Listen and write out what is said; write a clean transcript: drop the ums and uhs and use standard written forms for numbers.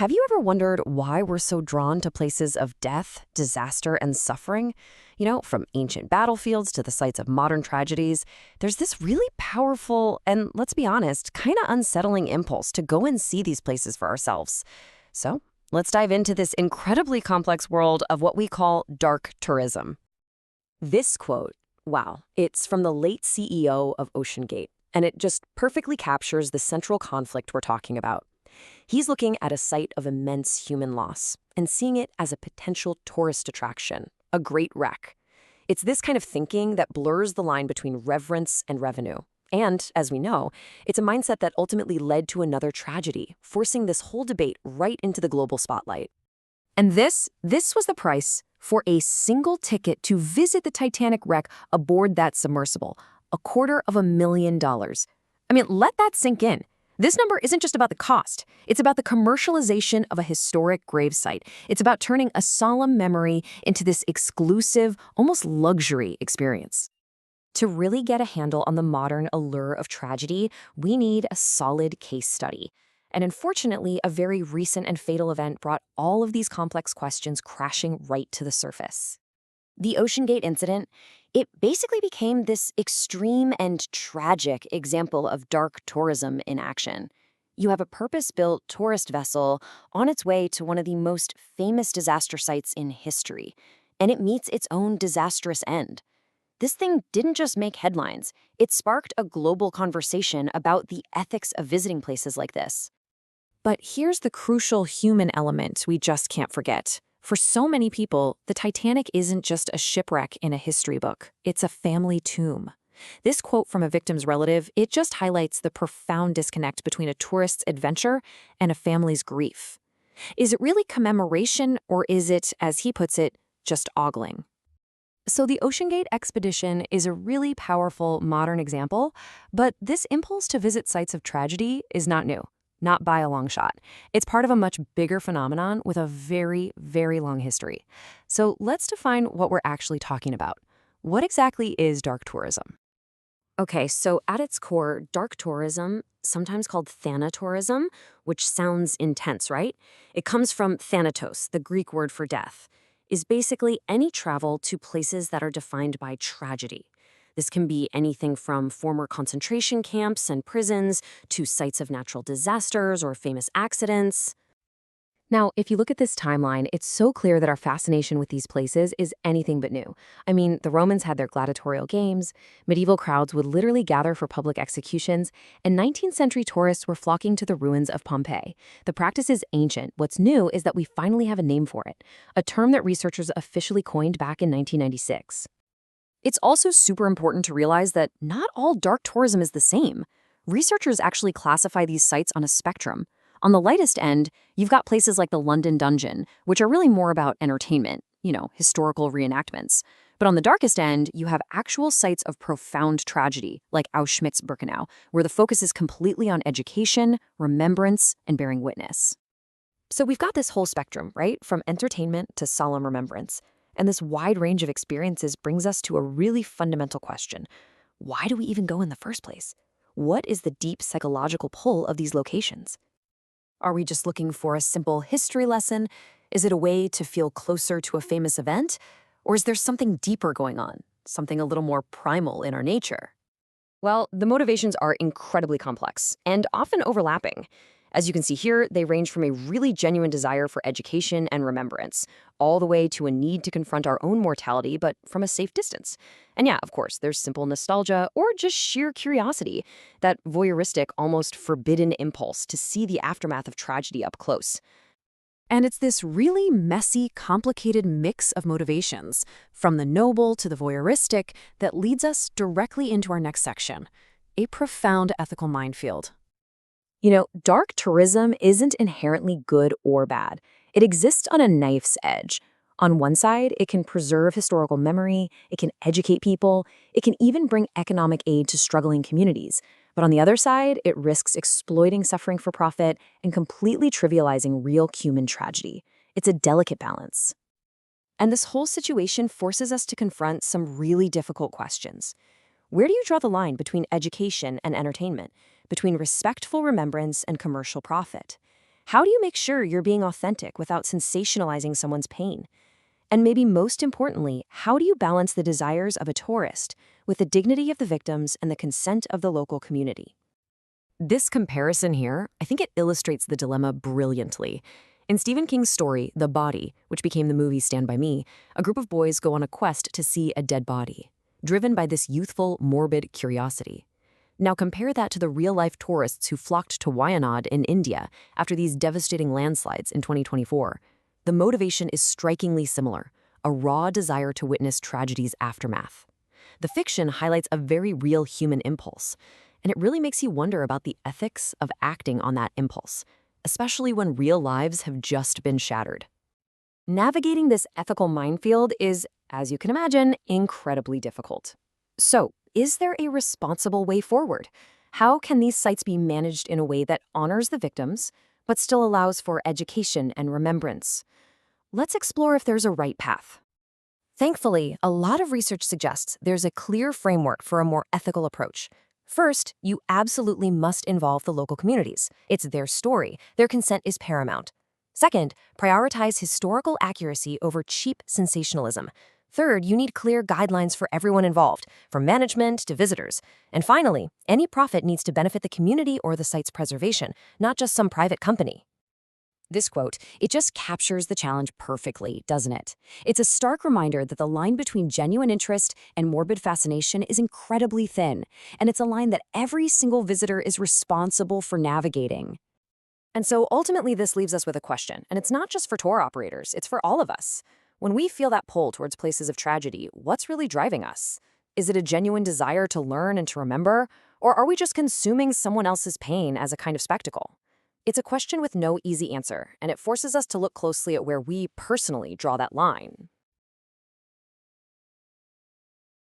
Have you ever wondered why we're so drawn to places of death, disaster, and suffering? From ancient battlefields to the sites of modern tragedies, there's this really powerful and, let's be honest, kind of unsettling impulse to go and see these places for ourselves. So, let's dive into this incredibly complex world of what we call dark tourism. This quote, wow, it's from the late CEO of OceanGate, and it just perfectly captures the central conflict we're talking about. He's looking at a site of immense human loss and seeing it as a potential tourist attraction, a great wreck. It's this kind of thinking that blurs the line between reverence and revenue. And, as we know, it's a mindset that ultimately led to another tragedy, forcing this whole debate right into the global spotlight. And this was the price for a single ticket to visit the Titanic wreck aboard that submersible, $250,000. I mean, let that sink in. This number isn't just about the cost. It's about the commercialization of a historic gravesite. It's about turning a solemn memory into this exclusive, almost luxury experience. To really get a handle on the modern allure of tragedy, we need a solid case study. And unfortunately, a very recent and fatal event brought all of these complex questions crashing right to the surface. The OceanGate incident, it basically became this extreme and tragic example of dark tourism in action. You have a purpose-built tourist vessel on its way to one of the most famous disaster sites in history, and it meets its own disastrous end. This thing didn't just make headlines, it sparked a global conversation about the ethics of visiting places like this. But here's the crucial human element we just can't forget. For so many people, the Titanic isn't just a shipwreck in a history book. It's a family tomb. This quote from a victim's relative, it just highlights the profound disconnect between a tourist's adventure and a family's grief. Is it really commemoration, or is it, as he puts it, just ogling? So the OceanGate expedition is a really powerful modern example, but this impulse to visit sites of tragedy is not new. Not by a long shot. It's part of a much bigger phenomenon with a very, very long history. So let's define what we're actually talking about. What exactly is dark tourism? Okay, so at its core, dark tourism, sometimes called thanatourism, which sounds intense, right? It comes from thanatos, the Greek word for death, is basically any travel to places that are defined by tragedy. This can be anything from former concentration camps and prisons to sites of natural disasters or famous accidents. Now, if you look at this timeline, it's so clear that our fascination with these places is anything but new. I mean, the Romans had their gladiatorial games, medieval crowds would literally gather for public executions, and 19th century tourists were flocking to the ruins of Pompeii. The practice is ancient. What's new is that we finally have a name for it, a term that researchers officially coined back in 1996. It's also super important to realize that not all dark tourism is the same. Researchers actually classify these sites on a spectrum. On the lightest end, you've got places like the London Dungeon, which are really more about entertainment, historical reenactments. But on the darkest end, you have actual sites of profound tragedy, like Auschwitz-Birkenau, where the focus is completely on education, remembrance, and bearing witness. So we've got this whole spectrum, right? From entertainment to solemn remembrance. And this wide range of experiences brings us to a really fundamental question. Why do we even go in the first place? What is the deep psychological pull of these locations? Are we just looking for a simple history lesson? Is it a way to feel closer to a famous event? Or is there something deeper going on, something a little more primal in our nature? Well, the motivations are incredibly complex and often overlapping. As you can see here, they range from a really genuine desire for education and remembrance, all the way to a need to confront our own mortality, but from a safe distance. And yeah, of course, there's simple nostalgia or just sheer curiosity, that voyeuristic, almost forbidden impulse to see the aftermath of tragedy up close. And it's this really messy, complicated mix of motivations, from the noble to the voyeuristic, that leads us directly into our next section, a profound ethical minefield. Dark tourism isn't inherently good or bad. It exists on a knife's edge. On one side, it can preserve historical memory, it can educate people, it can even bring economic aid to struggling communities. But on the other side, it risks exploiting suffering for profit and completely trivializing real human tragedy. It's a delicate balance. And this whole situation forces us to confront some really difficult questions. Where do you draw the line between education and entertainment, between respectful remembrance and commercial profit? How do you make sure you're being authentic without sensationalizing someone's pain? And maybe most importantly, how do you balance the desires of a tourist with the dignity of the victims and the consent of the local community? This comparison here, I think it illustrates the dilemma brilliantly. In Stephen King's story, The Body, which became the movie Stand By Me, a group of boys go on a quest to see a dead body, driven by this youthful, morbid curiosity. Now compare that to the real-life tourists who flocked to Wayanad in India after these devastating landslides in 2024. The motivation is strikingly similar, a raw desire to witness tragedy's aftermath. The fiction highlights a very real human impulse, and it really makes you wonder about the ethics of acting on that impulse, especially when real lives have just been shattered. Navigating this ethical minefield is, as you can imagine, incredibly difficult. So, is there a responsible way forward? How can these sites be managed in a way that honors the victims, but still allows for education and remembrance? Let's explore if there's a right path. Thankfully, a lot of research suggests there's a clear framework for a more ethical approach. First, you absolutely must involve the local communities. It's their story. Their consent is paramount. Second, prioritize historical accuracy over cheap sensationalism. Third, you need clear guidelines for everyone involved, from management to visitors. And finally, any profit needs to benefit the community or the site's preservation, not just some private company. This quote, it just captures the challenge perfectly, doesn't it? It's a stark reminder that the line between genuine interest and morbid fascination is incredibly thin, and it's a line that every single visitor is responsible for navigating. And so ultimately this leaves us with a question, and it's not just for tour operators, it's for all of us. When we feel that pull towards places of tragedy, what's really driving us? Is it a genuine desire to learn and to remember, or are we just consuming someone else's pain as a kind of spectacle? It's a question with no easy answer, and it forces us to look closely at where we personally draw that line.